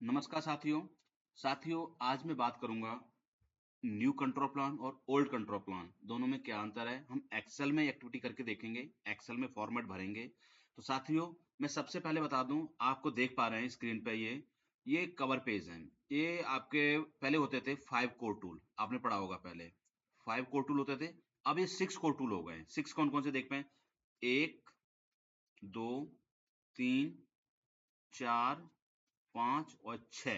नमस्कार साथियों आज मैं बात करूंगा न्यू कंट्रोल प्लान और ओल्ड कंट्रोल प्लान दोनों में क्या अंतर है। हम एक्सेल में एक्टिविटी करके देखेंगे, एक्सेल में फॉर्मेट भरेंगे। तो साथियों मैं सबसे पहले बता दूं, आपको देख पा रहे हैं स्क्रीन पे ये कवर पेज है। ये आपके पहले होते थे 5 कोर टूल, आपने पढ़ा होगा पहले 5 कोर टूल होते थे। अब ये 6 कोर टूल हो गए। 6 कौन कौन से देख पाए? 1 2 3 4 5 और 6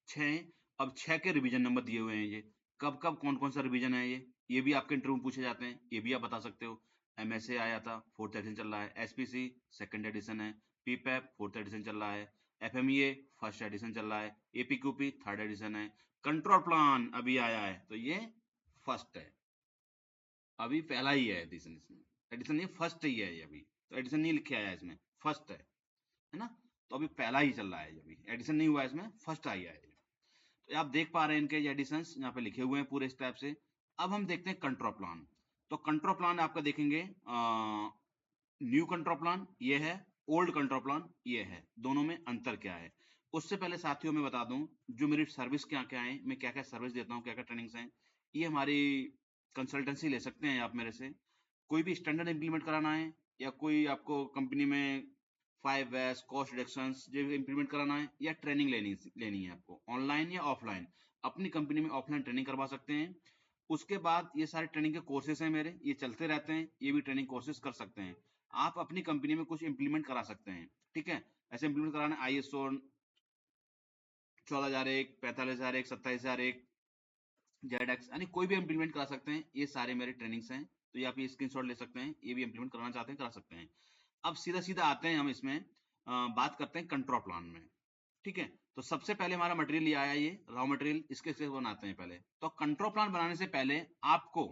6। अब 6 के रिवीजन नंबर दिए हुए हैं। ये कब कब कौन कौन सा रिवीजन है ये भी आपके इंटरव्यू में पूछे जाते हैं, ये भी आप बता सकते हो। एमएसए आया था, 4th एडिशन चल रहा है। एसपीसी 2nd एडिशन है। पीपैप 4th एडिशन चल रहा है। एफएमईए 1st एडिशन चल रहा है। एपीक्यूपी 3rd एडिशन है। कंट्रोल प्लान अभी आया है तो ये फर्स्ट है, अभी पहला ही है एडिशन। इसमें एडिशन नहीं, फर्स्ट ही है ये। अभी तो एडिशन नहीं लिखे आया है इसमें, फर्स्ट है ना। तो अभी पहला ही चल रहा है, अभी एडिशन नहीं हुआ है इसमें, फर्स्ट आई है। तो आप देख पा रहे हैं इनके एडिशंस यहाँ पे लिखे हुए हैं पूरे इस टाइप से। अब हम देखते हैं कंट्रोल प्लान। तो कंट्रोल प्लान आपका देखेंगे, न्यू कंट्रोल प्लान ये है, ओल्ड कंट्रोल प्लान ये है। दोनों में अंतर क्या है? उससे पहले साथियों में बता दूं, जो मेरी सर्विस क्या क्या है, मैं क्या क्या सर्विस देता हूँ, क्या क्या ट्रेनिंग्स हैं। ये हमारी कंसल्टेंसी ले सकते हैं आप मेरे से। कोई भी स्टैंडर्ड इंप्लीमेंट कराना है या कोई आपको कंपनी में 5S कॉस्ट रिडक्शंस जो इंप्लीमेंट कराना है या ट्रेनिंग लेनी है आपको ऑनलाइन या ऑफलाइन, अपनी कंपनी में ऑफलाइन ट्रेनिंग करवा सकते हैं। उसके बाद ये सारे ट्रेनिंग के कोर्सेज हैं मेरे, ये चलते रहते हैं। ये भी ट्रेनिंग कोर्सेज कर सकते हैं आप अपनी कंपनी में, कुछ इंप्लीमेंट करा सकते हैं। ठीक है, ऐसे इंप्लीमेंट कराना ISO 14001, 45001, 27001, जेडएक्स, यानी कोई भी इंप्लीमेंट करा सकते हैं। ये सारे मेरे ट्रेनिंग्स हैं, तो ये आप ये स्क्रीनशॉट ले सकते हैं। ये भी इंप्लीमेंट कराना चाहते हैं करा सकते हैं। अब सीधा सीधा आते हैं हम इसमें, बात करते हैं कंट्रोल प्लान में। ठीक है, तो सबसे पहले हमारा मटेरियल ये आया, ये रॉ मटेरियल, इसके से बनाते हैं पहले। तो कंट्रोल प्लान बनाने से पहले आपको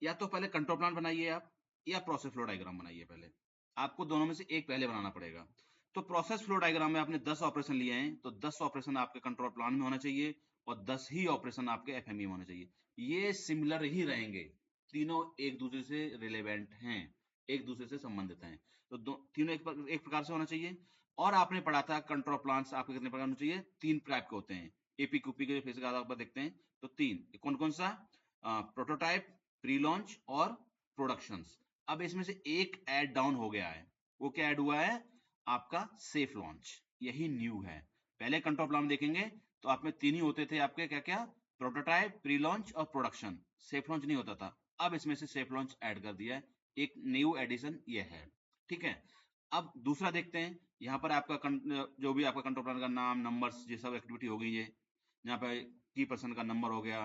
या तो पहले कंट्रोल प्लान बनाइए आप, या प्रोसेस फ्लो डायग्राम बनाइए पहले। आपको दोनों में से एक पहले बनाना पड़ेगा। तो प्रोसेस फ्लो डायग्राम में आपने 10 ऑपरेशन लिए हैं, तो 10 ऑपरेशन आपके कंट्रोल प्लान में होना चाहिए और 10 ही ऑपरेशन आपके एफएमई में होना चाहिए। ये सिमिलर ही रहेंगे, तीनों एक दूसरे से रिलेवेंट हैं, एक दूसरे से संबंधित हैं। तो तीनों एक प्रकार से होना चाहिए। और आपने पढ़ा था कंट्रोल प्लान्स आपके कितने प्रकार होने चाहिए? 3 टाइप के होते हैं। एपीक्यूपी के फिजिकल आधार पर देखते हैं तो 3, कौन कौन सा? प्रोटोटाइप, प्री लॉन्च और प्रोडक्शंस। अब इसमें से एक ऐड डाउन हो गया है, वो क्या ऐड हुआ है? आपका सेफ लॉन्च, यही न्यू है। पहले कंट्रोल प्लान देखेंगे तो आप में 3 ही होते थे आपके, क्या क्या? प्रोटोटाइप, प्री लॉन्च और प्रोडक्शन। सेफ लॉन्च नहीं होता था। अब इसमें से सेफ लॉन्च ऐड कर दिया है, एक न्यू एडिशन ये है। ठीक है, अब दूसरा देखते हैं। यहाँ पर आपका जो भी आपका कंट्रोल प्लान का नाम, नंबर्स, ये सब एक्टिविटी हो गई है। यहाँ पे की पर्सन का नंबर हो गया,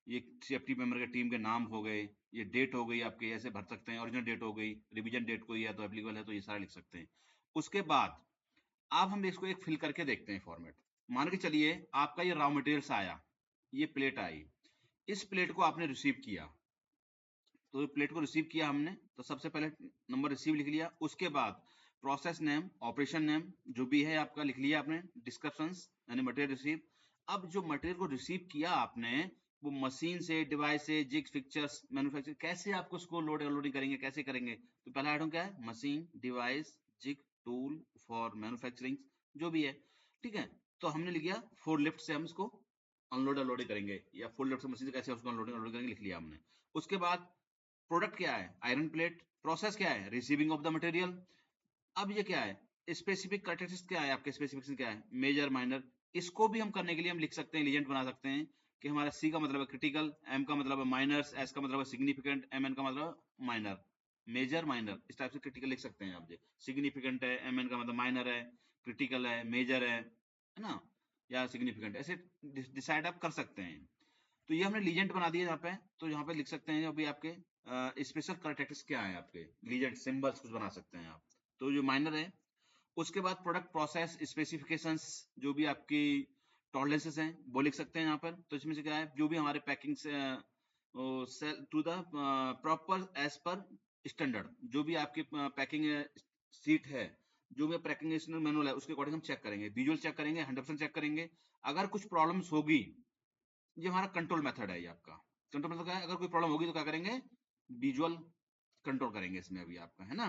ये सेफ्टी मेंबर के टीम के नाम हो गए, ये डेट हो गई आपके, ऐसे भर सकते हैं। ओरिजिनल डेट हो गई, रिवीजन डेट कोई है तो एप्लीकेबल है तो ये सारा लिख सकते हैं। उसके बाद अब हम इसको एक फिल करके देखते हैं फॉर्मेट। मान के चलिए आपका ये रॉ मटेरियल्स आया, ये प्लेट आई, इस प्लेट को आपने रिसीव किया। तो प्लेट को रिसीव किया हमने, तो सबसे पहले नंबर रिसीव लिख लिया। उसके बाद प्रोसेस नेम, ऑपरेशन नेम जो भी है आपका लिख लिया आपने, डिस्क्रिप्शंस यानी मटेरियल रिसीव। अब जो मटेरियल को रिसीव किया आपने, वो मशीन से, डिवाइस से, जिग फिक्चर्स, मैन्युफैक्चर, कैसे आपको उसको लोड अनलोडिंग करेंगे, कैसे करेंगे? तो पहला आइटम क्या है? Machine, device, jig, tool for manufacturing, जो भी है। ठीक है, तो हमने लिख दिया फोर लिफ्ट से हम इसको अनलोडिंग करेंगे, या फोर लिफ्ट से मशीन से कैसे उसको अनलोडिंग करेंगे, लिख लिया हमने। उसके बाद प्रोडक्ट क्या है? Iron plate. प्रोसेस क्या है? Receiving of the material. अब ये क्या है? स्पेसिफिक कैरेक्टरिस्टिक्स क्या है आपके? स्पेसिफिकेशन क्या है? Major, minor. इसको भी हम करने के लिए हम लिख सकते हैं, लीजेंट बना सकते हैं कि हमारा C का मतलब है क्रिटिकल, M का मतलब है माइनर्स, S का मतलब है सिग्निफिकेंट, MN का मतलब माइनर। मेजर, माइनर, इस टाइप से क्रिटिकल लिख सकते हैं आप। जी, सिग्निफिकेंट है, MN का मतलब माइनर है, क्रिटिकल है, मेजर है ना, या सिग्निफिकेंट, ऐसे डिसाइड आप कर सकते हैं। तो ये हमने लीजेंट बना दिया यहाँ पे। तो यहाँ पे लिख सकते हैं अभी आपके स्पेशल कैरेक्टरिस्टिक्स क्या है आपके, लीजेंट सिंबल्स कुछ बना सकते हैं आप। तो जो माइनर है, उसके बाद प्रोडक्ट प्रोसेस स्पेसिफिकेशंस, जो भी आपकी टॉलरेंसेस हैं वो लिख सकते हैं यहाँ पर। तो इसमें से क्या है? जो भी हमारे पैकिंग से to the proper as per standard, जो भी आपकी पैकिंग सीट है, जो भी पैकिंग मैनुअल है, उसके अकॉर्डिंग हम चेक करेंगे, विजुअल चेक करेंगे, 100% चेक करेंगे। अगर कुछ प्रॉब्लम्स होगी, ये हमारा कंट्रोल मेथड है। ये आपका कंट्रोल मेथड क्या है? अगर कोई प्रॉब्लम होगी तो क्या करेंगे? विजुअल कंट्रोल करेंगे इसमें अभी आपका, है ना।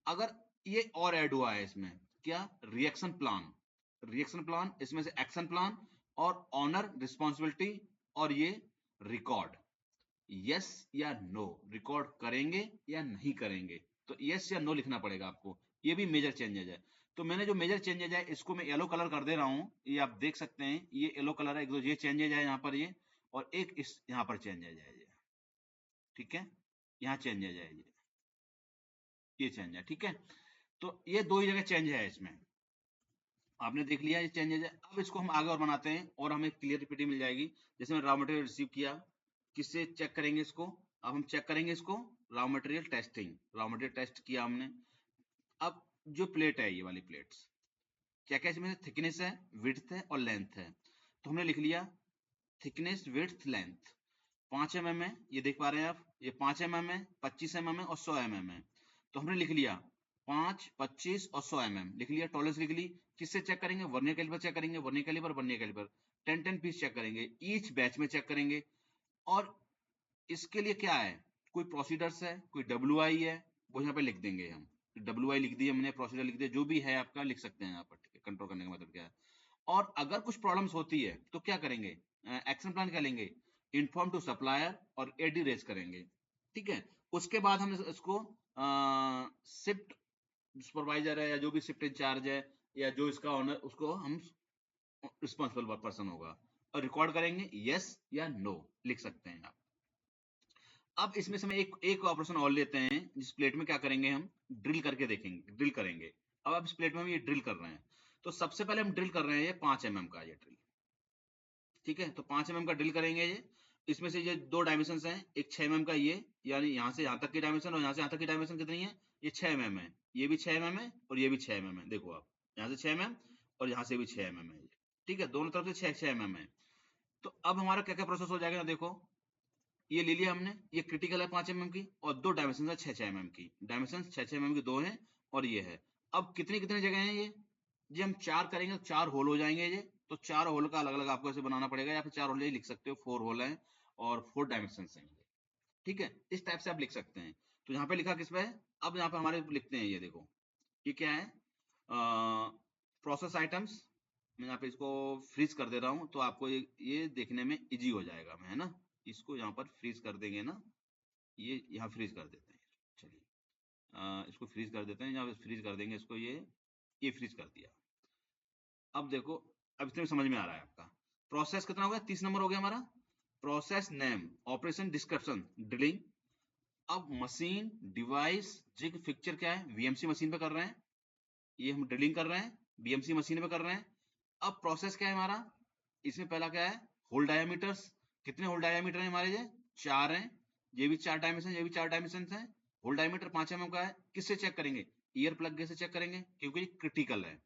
अगर ये और ऐड हुआ है इसमें, क्या? Reaction plan. रिएक्शन प्लान, इसमें से एक्शन प्लान और ऑनर, रिस्पॉन्सिबिलिटी और ये रिकॉर्ड। यस या नो, रिकॉर्ड करेंगे या नहीं करेंगे, तो यस या नो लिखना पड़ेगा आपको। ये भी मेजर चेंजेज है। तो मैंने जो मेजर चेंजेज है इसको मैं येलो कलर कर दे रहा हूँ, ये आप देख सकते हैं, ये येलो कलर है, एक तो ये चेंजेज है यहाँ पर ये, और एक इस यहाँ पर चेंजेज है ये, ठीक है, यहाँ चेंजेज है ये चेंज है, ठीक है। तो ये दो ही जगह चेंज है इसमें, आपने देख लिया ये चेंजेज है। अब इसको हम आगे और बनाते हैं और हमें क्लियर पीपीटी मिल जाएगी। जैसे मैं रॉ मटेरियल रिसीव किया, किससे चेक करेंगे इसको, अब हम चेक करेंगे इसको raw material testing, raw material test किया हमने। अब जो प्लेट है, ये वाली प्लेट्स क्या क्या इसमें थिकनेस है, विड्थ है और लेंथ है, तो हमने लिख लिया थिकनेस, विड्थ, लेंथ 5 mm है, ये देख पा रहे हैं आप, ये 5 mm है, 25 mm है और 100 mm है। तो हमने लिख लिया 5, 25 और 100 mm लिख लिया, टॉलरेंस लिख ली। किससे चेक करेंगे, वर्नियर कैलिपर चेक करेंगे, वर्नियर कैलिपर 10 पीस चेक करेंगे, ईच बैच में चेक करेंगे। और इसके लिए क्या है, कोई प्रोसीडर्स है, कोई WI है, वो यहाँ पे लिख देंगे हम, WI लिख दिया हमने, प्रोसीडर लिख दिया, जो भी है आपका लिख सकते हैं यहाँ पर, ठीक है, कंट्रोल करने का मतलब क्या है। और अगर कुछ प्रॉब्लम्स होती है तो क्या करेंगे, एक्शन प्लान क्या लेंगे, इन्फॉर्म टू सप्लायर और AD रेज करेंगे, ठीक है। उसके बाद हम इसको शिफ्ट सुपरवाइजर है या जो भी शिफ्ट इंचार्ज है या जो इसका ऑनर, उसको हम रिस्पॉन्सिबल पर्सन होगा, और रिकॉर्ड करेंगे यस या नो लिख सकते हैं आप। अब इसमें से हम एक ऑपरेशन और लेते हैं, जिस प्लेट में क्या करेंगे, हम ड्रिल करके देखेंगे, ड्रिल करेंगे। अब आप इस प्लेट में हम ये ड्रिल कर रहे हैं, तो सबसे पहले हम ड्रिल कर रहे हैं ये 5 mm का ये ड्रिल, ठीक है। तो 5 mm का ड्रिल करेंगे ये, इसमें से ये दो डायमेंशन हैं, एक 6 mm का ये, यानी यहाँ से यहाँ तक की डायमेंशन और यहाँ से यहाँ तक की डायमेंशन कितनी है, ये 6 mm है, ये भी 6 mm है और ये भी 6 mm है, देखो आप यहाँ से 6 mm और यहाँ से भी 6 mm है, ठीक है, दोनों तरफ से 6 mm है। तो अब हमारा क्या क्या प्रोसेस हो जाएगा, देखो ये ले लिया हमने, ये क्रिटिकल है 5 mm की और दो डायमेंशन है 6 mm की, डायमेंशन 6 mm की दो है और ये है। अब कितनी कितनी जगह है ये हम 4 करेंगे तो 4 होल हो जाएंगे ये, तो 4 होल का अलग अलग आपको ऐसे बनाना पड़ेगा, या फिर 4 होल लिख सकते हो, 4 होल है और 4 डायमेंशन है ये, ठीक है, इस टाइप से आप लिख सकते हैं। तो यहाँ पे लिखा किस पे है, अब यहाँ पे हमारे लिखते हैं, ये देखो ये क्या है, प्रोसेस आइटम्स, मैं यहाँ पे इसको फ्रीज कर दे रहा हूँ, तो आपको ये देखने में इजी हो जाएगा, है ना, इसको यहाँ पर फ्रीज कर देंगे ना, ये यहाँ फ्रीज कर देते हैं, चलिए इसको फ्रीज कर देते हैं, यहाँ फ्रीज कर देंगे इसको, ये फ्रीज कर दिया। अब देखो, अब इतने में समझ में आ रहा है आपका प्रोसेस कितना हो गया, 30 नंबर हो गया हमारा। Process name, operation description, drilling. अब मशीन, डिवाइस, जिग, फिक्चर क्या है, VMC मशीन पे कर रहे हैं, ये हम ड्रिलिंग कर रहे हैं, BMC मशीन पे कर रहे हैं। अब प्रोसेस क्या है हमारा, इसमें पहला क्या है, होल डायमीटर्स, कितने होल डायमीटर है हमारे, ये 4 हैं, ये भी 4 डायमेंशन, ये भी 4 डायमेंशन है। होल डायमीटर 5 mm का है, किससे चेक करेंगे, ईयर प्लग से चेक करेंगे, क्योंकि ये क्रिटिकल है,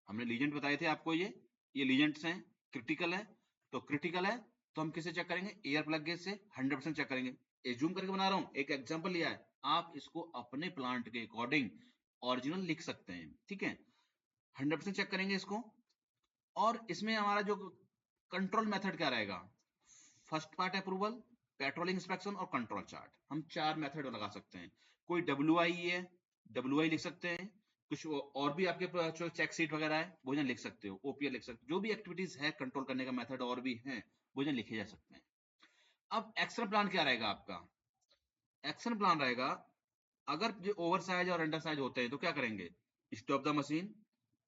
हमने लीजेंट बताए थे आपको, ये लीजेंट्स हैं, क्रिटिकल है, तो क्रिटिकल है तो हम किससे चेक करेंगे, एयर प्लग गेज से 100% चेक करेंगे। एज्यूम करके बना रहा हूँ, एक एग्जांपल लिया है, आप इसको अपने प्लांट के अकॉर्डिंग ओरिजिनल लिख सकते हैं, ठीक है। 100% चेक करेंगे इसको। और इसमें हमारा जो कंट्रोल मेथड क्या रहेगा, first part approval, patrolling inspection और कंट्रोल चार्ट, हम 4 मेथड लगा सकते हैं। कोई WI है, WI लिख सकते हैं, कुछ और भी आपके जो चेक सीट वगैरह है वो लिख सकते हो, OPR लिख सकते हो, जो भी एक्टिविटीज है कंट्रोल करने का मेथड और भी है वो लिखे जा सकते हैं। अब एक्शन प्लान क्या रहेगा आपका, एक्शन प्लान रहेगा, अगर जो ओवर साइज और अंडर साइज होते हैं तो क्या करेंगे, stop the machine,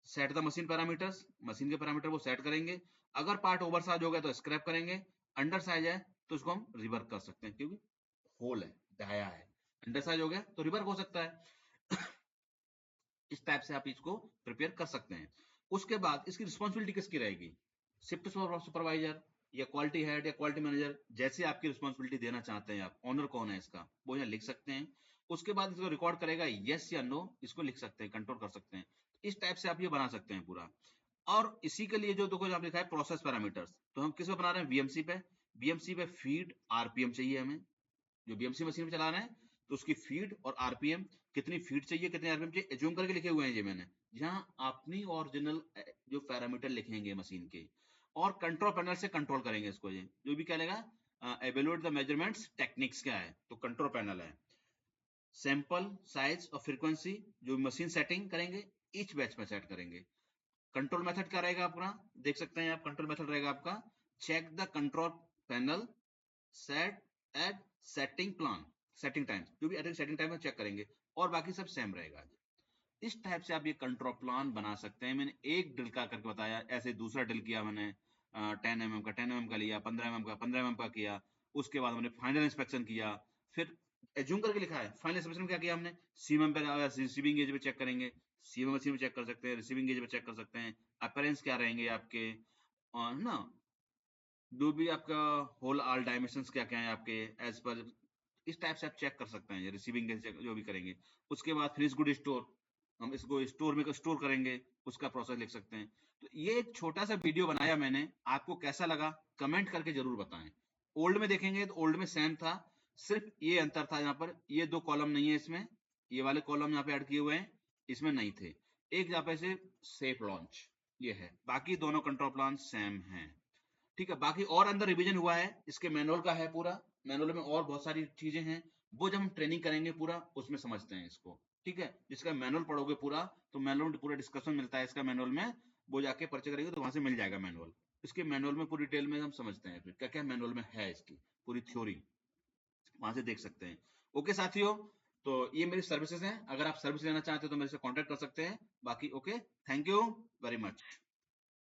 set the machine parameters, machine के पैरामीटर वो सेट करेंगे। अगर पार्ट ओवर साइज हो गया तो स्क्रैप करेंगे, अंडर साइज है तो उसको हम रिवर्क कर सकते हैं, क्योंकि होल है, दाया है, अंडर साइज हो गया तो रिवर्क हो सकता है। इस टाइप से आप इसको प्रिपेयर कर सकते हैं। उसके बाद इसकी रिस्पॉन्सिबिलिटी किसकी रहेगी, शिफ्ट सुपरवाइजर या क्वालिटी हेड या क्वालिटी मैनेजर, जैसे आपकी रिस्पॉन्सिबिलिटी देना चाहते हैं आप, ऑनर कौन है इसका वो यहाँ लिख सकते हैं। उसके बाद इसको रिकॉर्ड करेगा यस या नो, इसको लिख सकते हैं, कंट्रोल कर सकते हैं। इस टाइप से आप ये बना सकते हैं पूरा। और इसी के लिए जो देखो यहाँ लिखा है प्रोसेस पैरामीटर्स, तो हम किस पे बना रहे हैं, VMC पे, VMC पे फीड RPM चाहिए हमें, जो BMC मशीन पे चला रहे हैं तो उसकी फीड और RPM, कितनी फीड चाहिए कितने RPM चाहिए, एज्यूम करके लिखे हुए हैं ये मैंने, जहां अपनी ओरिजिनल जो पैरामीटर लिखेंगे मशीन के, और कंट्रोल पैनल से कंट्रोल करेंगे इसको, ये जो भी क्या लेगा, एवेलुएट द मेजरमेंट्स टेक्निक्स क्या है, तो कंट्रोल पैनल है। सैंपल साइज और फ्रीक्वेंसी जो मशीन सेटिंग करेंगे, ईच बैच में सेट करेंगे। कंट्रोल मेथड क्या रहेगा अपना, देख सकते हैं आप, कंट्रोल मेथड रहेगा आपका check the control panel set at setting plan setting time, जो भी सेटिंग टाइम में चेक करेंगे, और बाकी सब सेम रहेगा। इस टाइप से आप ये कंट्रोल प्लान बना सकते हैं। मैंने एक ड्रिल का करके बताया, ऐसे दूसरा ड्रिल किया मैंने 10 mm का 10 mm का लिया, 15 mm का 15 mm का किया, उसके बाद हमने फाइनल इंस्पेक्शन किया, फिर एज्यूम करके लिखा है फाइनल इंस्पेक्शन में क्या किया हमने, सीएमएम पे रिसीविंग एज पे चेक करेंगे, सीएमएम मशीन पे चेक कर सकते हैं, रिसीविंग एज पे चेक कर सकते हैं, अपीयरेंस क्या रहेंगे आपके, और ना जो भी आपका होल ऑल डायमेंशंस क्या क्या है आपके एज पर, इस टाइप से आप चेक कर सकते हैं रिसीविंग जो भी करेंगे। उसके बाद फिनिश गुड स्टोर, हम इसको स्टोर में स्टोर करेंगे, उसका प्रोसेस लिख सकते हैं। तो ये एक छोटा सा वीडियो बनाया मैंने, आपको कैसा लगा कमेंट करके जरूर बताएं। ओल्ड में देखेंगे तो ओल्ड में सेम था, सिर्फ ये अंतर था, यहाँ पर ये 2 कॉलम नहीं है इसमें, ये वाले कॉलम यहाँ पे ऐड किए हुए हैं, इसमें नहीं थे। एक यहाँ पे से सेफ लॉन्च ये है, बाकी दोनों कंट्रोल प्लान सेम हैं। ठीक है, बाकी और अंदर रिवीजन हुआ है, इसके मैनुअल का है पूरा, मैनुअल में और बहुत सारी चीजें हैं, वो जब हम ट्रेनिंग करेंगे पूरा उसमें समझते हैं इसको। ठीक है, जिसका मैनुअल पढ़ोगे पूरा, तो मैनुअल में पूरा डिस्कशन मिलता है इसका मैनुअल में, वो जाके पर्चे करेंगे तो वहां से मिल जाएगा मैनुअल। इसके मैनुअल में पूरी डिटेल में हम समझते हैं फिर क्या क्या मैनुअल में है, इसकी पूरी थ्योरी वहां से देख सकते हैं। ओके साथियों, तो ये मेरी सर्विसेज हैं, अगर आप सर्विस लेना चाहते हो तो मेरे से कॉन्टेक्ट कर सकते हैं। बाकी okay, thank you very much.